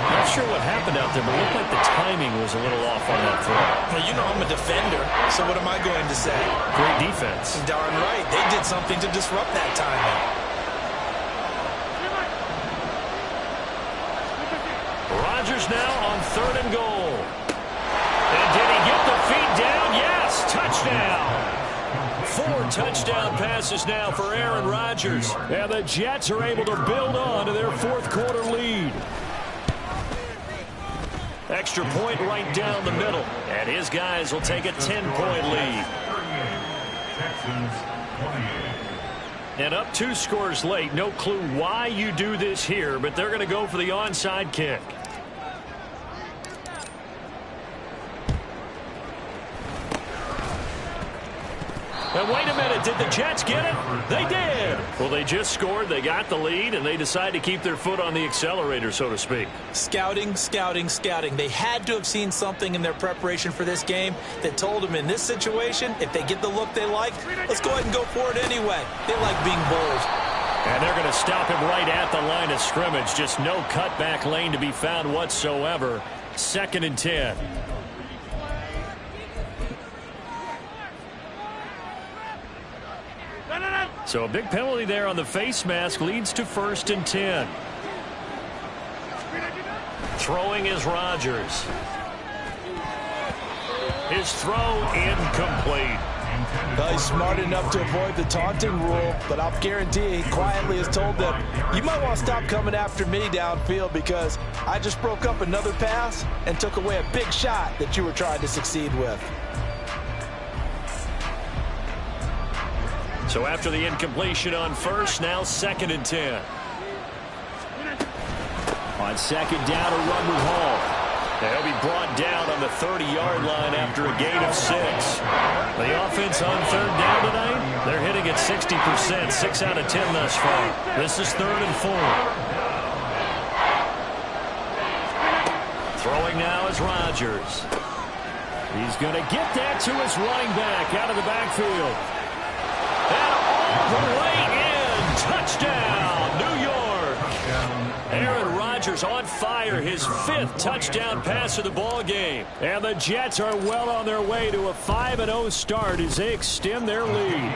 Not sure what happened out there, but it looked like the timing was a little off on that throw. Well, you know I'm a defender, so what am I going to say? Great defense. Darn right. They did something to disrupt that timing. Rodgers now on 3rd and goal. And did he get the feet down? Yes, touchdown. 4 touchdown passes now for Aaron Rodgers. And the Jets are able to build on to their 4th quarter lead. Extra point right down the middle. And his guys will take a 10-point lead. And up 2 scores late. No clue why you do this here, but they're going to go for the onside kick. And wait a minute, did the Jets get it? They did. Well, they just scored, they got the lead, and they decide to keep their foot on the accelerator, so to speak. Scouting, scouting, scouting. They had to have seen something in their preparation for this game that told them in this situation, if they get the look they like, let's go ahead and go for it anyway. They like being bold. And they're going to stop him right at the line of scrimmage. Just no cutback lane to be found whatsoever. 2nd and 10. So a big penalty there on the face mask leads to 1st and 10. Throwing is Rodgers. His throw incomplete. Well, he's smart enough to avoid the taunting rule, but I'll guarantee he quietly has told them, you might want to stop coming after me downfield because I just broke up another pass and took away a big shot that you were trying to succeed with. So after the incompletion on first, now 2nd and 10. On 2nd down, a run with Hall. They'll be brought down on the 30-yard line after a gain of 6. The offense on 3rd down tonight, they're hitting at 60%, 6 out of 10 thus far. This is 3rd and 4. Throwing now is Rodgers. He's going to get that to his running back out of the backfield. And all the way in. Touchdown, New York. Aaron Rodgers on fire, his 5th touchdown pass of the ball game. And the Jets are well on their way to a 5-0 start as they extend their lead.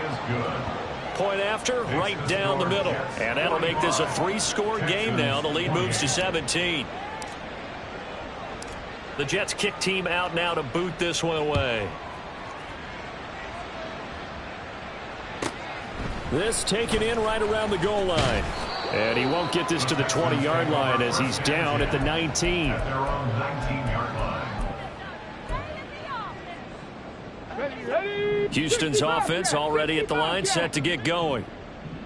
Point after, right down the middle. And that'll make this a 3-score game now. The lead moves to 17. The Jets kick team out now to boot this one away. This taken in right around the goal line. And he won't get this to the 20-yard line as he's down at the 19. At their own 19-yard line. Houston's offense already at the line, set to get going.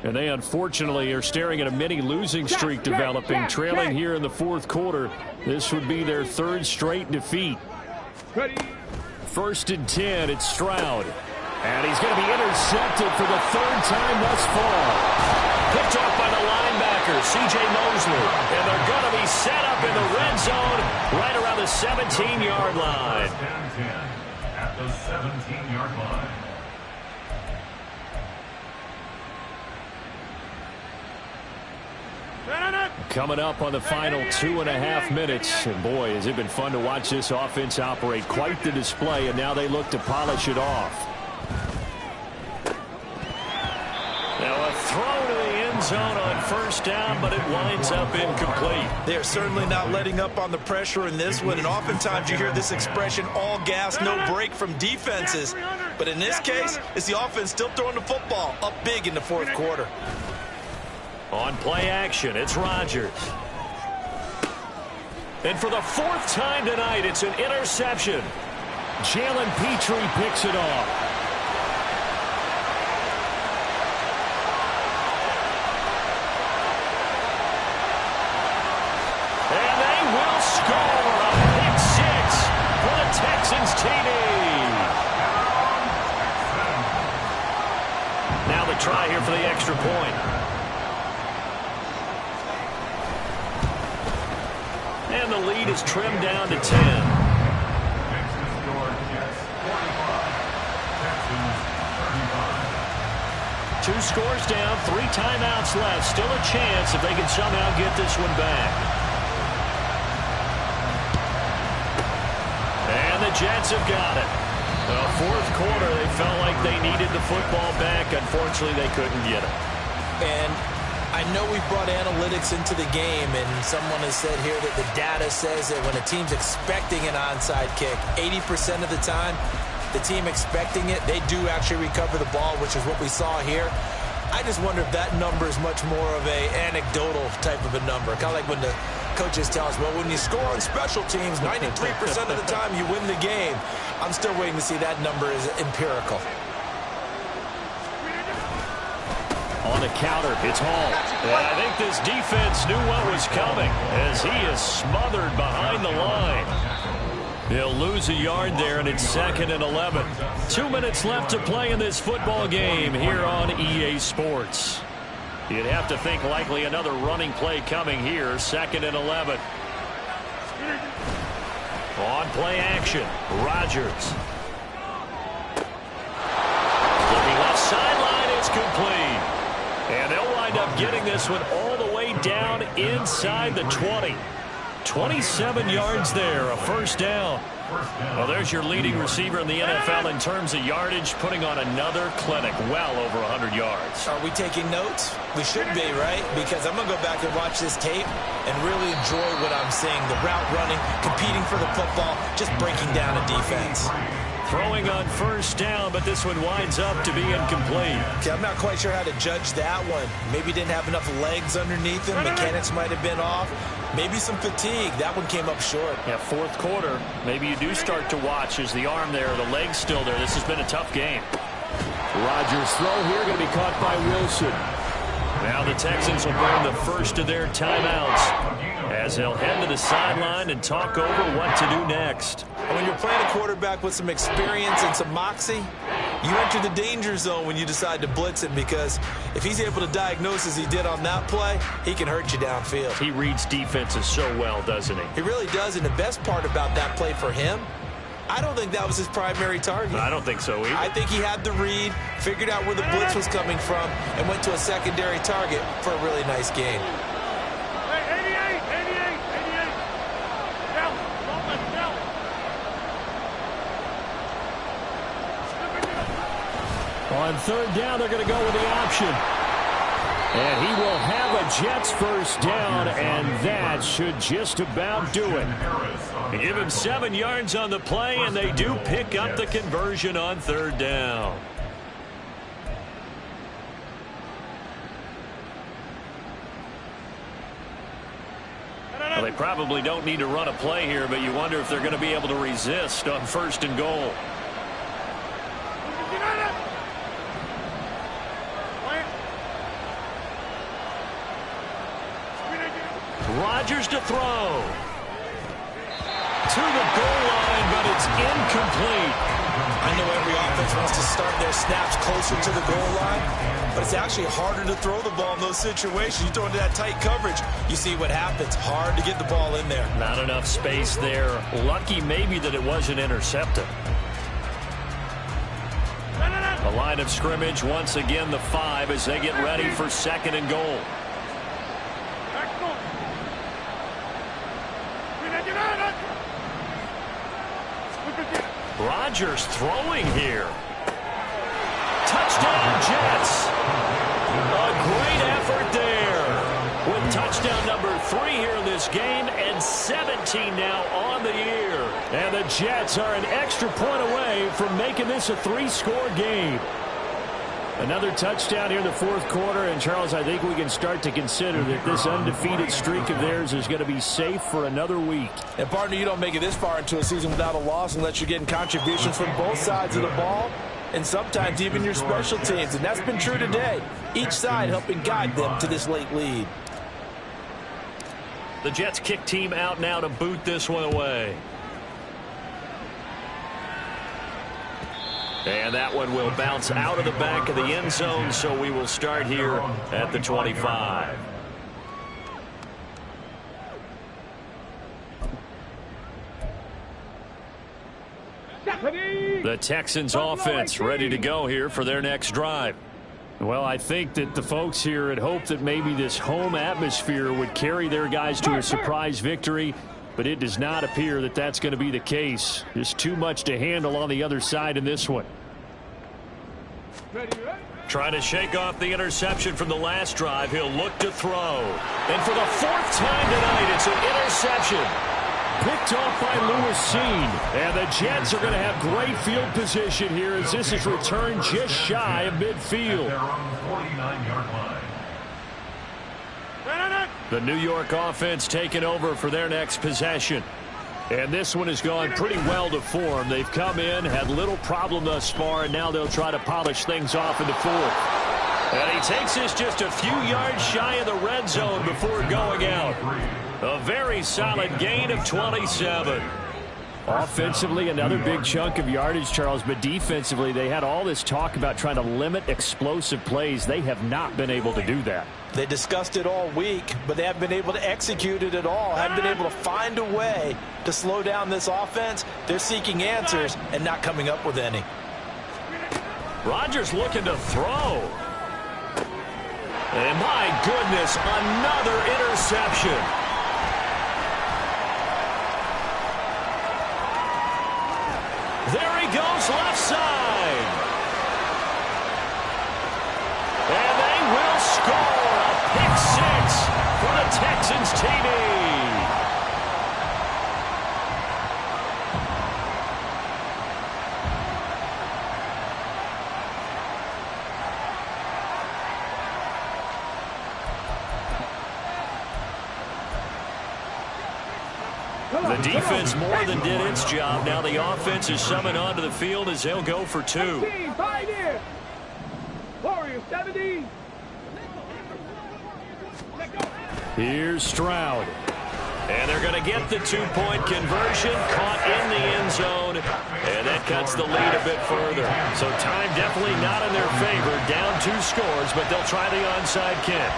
And they unfortunately are staring at a mini losing streak developing, trailing here in the 4th quarter. This would be their 3rd straight defeat. 1st and 10, it's Stroud. And he's going to be intercepted for the 3rd time thus far. Picked off by the linebacker, C.J. Mosley. And they're going to be set up in the red zone right around the 17-yard line. At the 17-yard line. Coming up on the final 2.5 minutes. And boy, has it been fun to watch this offense operate. Quite the display, and now they look to polish it off. Now a throw to the end zone on 1st down, but it winds up incomplete. They're certainly not letting up on the pressure in this one, and oftentimes you hear this expression, all gas, no break from defenses. But in this case, it's the offense still throwing the football up big in the 4th quarter. On play action, it's Rodgers. And for the 4th time tonight, it's an interception. Jalen Petrie picks it off. And they will score a pick 6 for the Texans TD. Now the try here for the extra point. And the lead is trimmed down to 10. Next is your Jets 45. Texans 35. 2 scores down, 3 timeouts left. Still a chance if they can somehow get this one back. And the Jets have got it. The 4th quarter, they felt like they needed the football back. Unfortunately, they couldn't get it. And I know we've brought analytics into the game, and someone has said here that the data says that when a team's expecting an onside kick, 80% of the time, the team expecting it, they do actually recover the ball, which is what we saw here. I just wonder if that number is much more of a anecdotal type of a number. Kind of like when the coaches tell us, well, when you score on special teams, 93% of the time you win the game. I'm still waiting to see that number is empirical. On the counter, it's Hall. And I think this defense knew what was coming as he is smothered behind the line. He'll lose a yard there, and it's 2nd and 11. 2 minutes left to play in this football game here on EA Sports. You'd have to think likely another running play coming here, 2nd and 11. On play action, Rodgers. Looking left sideline, it's complete. And they'll wind up getting this one all the way down inside the 20. 27 yards there, a 1st down. Well, there's your leading receiver in the NFL in terms of yardage, putting on another clinic, well over 100 yards. Are we taking notes? We should be, right? Because I'm going to go back and watch this tape and really enjoy what I'm seeing. The route running, competing for the football, just breaking down a defense. Throwing on 1st down, but this one winds up to be incomplete. Okay, I'm not quite sure how to judge that one. Maybe didn't have enough legs underneath him. Mechanics might have been off. Maybe some fatigue. That one came up short. Yeah, 4th quarter. Maybe you do start to watch as the arm there, the leg's still there. This has been a tough game. Rodgers' throw here going to be caught by Wilson. Now the Texans will burn the first of their timeouts as they'll head to the sideline and talk over what to do next. And when you're playing a quarterback with some experience and some moxie, you enter the danger zone when you decide to blitz him, because if he's able to diagnose as he did on that play, he can hurt you downfield. He reads defenses so well, doesn't he? He really does, and the best part about that play for him, I don't think that was his primary target. I don't think so either. I think he had the read, figured out where the blitz was coming from, and went to a secondary target for a really nice gain. Hey, 88. Down. On third down, they're going to go with the option. And he will have a Jets first down, and that should just about do it. They give him 7 yards on the play, and they do pick up the conversion on third down. Well, they probably don't need to run a play here, but you wonder if they're going to be able to resist on first and goal. Rodgers to throw. To the goal line, but it's incomplete. I know every offense wants to start their snaps closer to the goal line, but it's actually harder to throw the ball in those situations. You throw into that tight coverage, you see what happens. Hard to get the ball in there. Not enough space there. Lucky maybe that it wasn't intercepted. The line of scrimmage, once again the 5 as they get ready for second and goal. Rodgers throwing here. Touchdown, Jets. A great effort there. With touchdown number 3 here in this game, and 17 now on the year. And the Jets are an extra point away from making this a 3-score game. Another touchdown here in the fourth quarter, and Charles, I think we can start to consider that this undefeated streak of theirs is going to be safe for another week. And partner, you don't make it this far into a season without a loss unless you're getting contributions from both sides of the ball, and sometimes even your special teams, and that's been true today. Each side helping guide them to this late lead. The Jets kick team out now to boot this one away. And that one will bounce out of the back of the end zone, so we will start here at the 25. The Texans offense ready to go here for their next drive. Well, I think that the folks here had hoped that maybe this home atmosphere would carry their guys to a surprise victory, but it does not appear that that's going to be the case. Just too much to handle on the other side in this one. Trying to shake off the interception from the last drive. He'll look to throw. And for the 4th time tonight, it's an interception. Picked off by Lewis Cine. And the Jets are going to have great field position here as this is returned just shy of midfield. They're on the 49-yard line. The New York offense taking over for their next possession. And this one has gone pretty well to form. They've come in, had little problem thus far, and now they'll try to polish things off in the 4th. And he takes this just a few yards shy of the red zone before going out. A very solid gain of 27. Offensively, another big chunk of yardage, Charles, but defensively, they had all this talk about trying to limit explosive plays. They have not been able to do that. They discussed it all week, but they haven't been able to execute it at all. Haven't been able to find a way to slow down this offense. They're seeking answers and not coming up with any. Rodgers looking to throw. And my goodness, another interception. There he goes, left side. And they will score a pick 6 for the Texans TD. The defense more than did its job. Now the offense is summoned onto the field as they'll go for 2. 70. Here's Stroud. And they're going to get the two-point conversion, caught in the end zone, and that cuts the lead a bit further. So time definitely not in their favor. Down 2 scores, but they'll try the onside kick.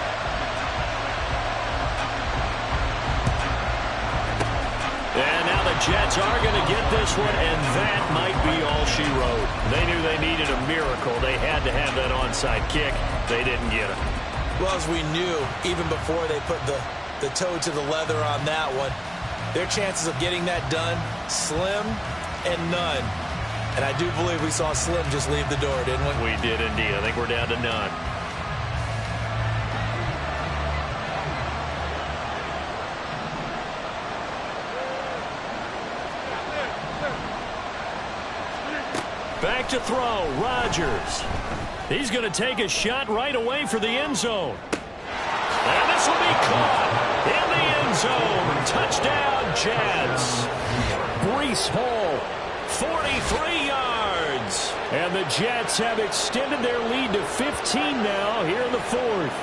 And now the Jets are going to get this one, and that might be all she wrote. They knew they needed a miracle. They had to have that onside kick. They didn't get it. Well, as we knew, even before they put the toe to the leather on that one, their chances of getting that done, slim and none. And I do believe we saw Slim just leave the door, didn't we? We did indeed. I think we're down to none. Back to throw, Rodgers. He's going to take a shot right away for the end zone. And this will be caught in the end zone. Touchdown, Jets. Breece Hall, 43 yards. And the Jets have extended their lead to 15 now here in the 4th.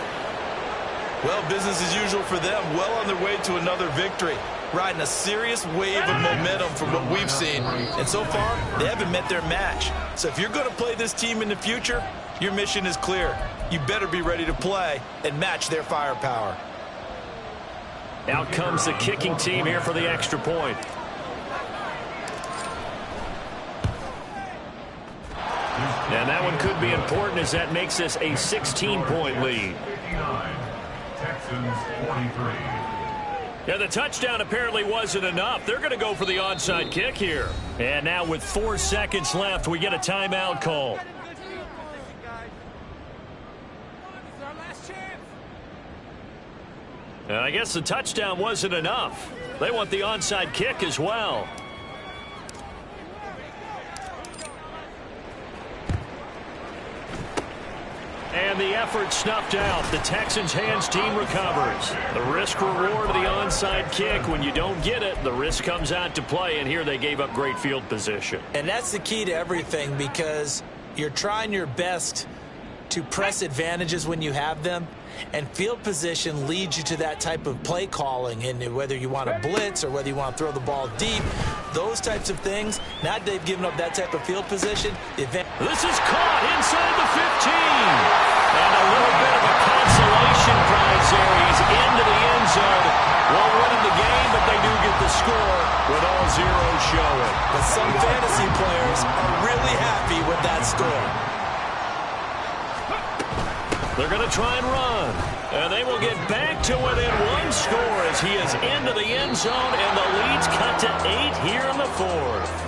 Well, business as usual for them. Well on their way to another victory. Riding a serious wave of momentum from what we've seen. And so far, they haven't met their match. So if you're going to play this team in the future, your mission is clear. You better be ready to play and match their firepower. Out comes the kicking team here for the extra point. And that one could be important as that makes this a 16-point lead. 59, Texans 43. Yeah, the touchdown apparently wasn't enough. They're going to go for the onside kick here. And now with 4 seconds left, we get a timeout call. And I guess the touchdown wasn't enough. They want the onside kick as well. And the effort snuffed out. The Texans' hands team recovers. The risk-reward of the onside kick. When you don't get it, the risk comes out to play, and here they gave up great field position. And that's the key to everything, because you're trying your best to press advantages when you have them, and field position leads you to that type of play calling. And whether you want to blitz or whether you want to throw the ball deep, those types of things, now they've given up that type of field position. This is caught inside the 15. And a little bit of a consolation prize there. He's into the end zone. Won't win the game, but they do get the score with all zeros showing. But some fantasy players are really happy with that score. They're going to try and run. And they will get back to within 1 score as he is into the end zone, and the lead's cut to 8 here in the 4th.